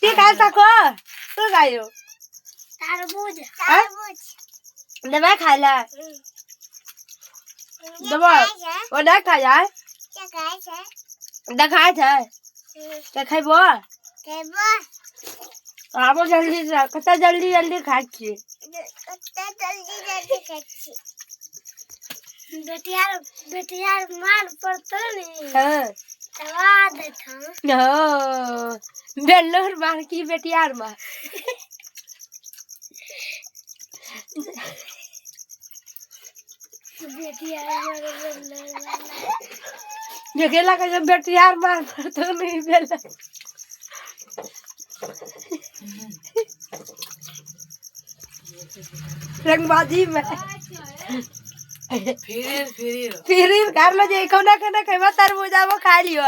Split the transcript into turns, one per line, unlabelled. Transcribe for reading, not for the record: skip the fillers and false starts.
ये काय सको तो गायो
तरबूज तरबूज
दवा खा ले दवा वो ना खा जाए
क्या खाए छे
दखा छे के खाइबो
केबो
आबो जल्दी से कता जल्दी जल्दी खाइ छी
कते जल्दी जल्दी खाची बेटियार मार पड़तो नहीं
हां
दवा देता
हो बेल्लोर मार की बेटियार मार
बेटियार मार बेल्लोर
जगेला का जब बेटियार मार तो नहीं बेला रंगबाजी में फिर कर लो जे कोना कोना कहबा तरबूजा वो खा लियो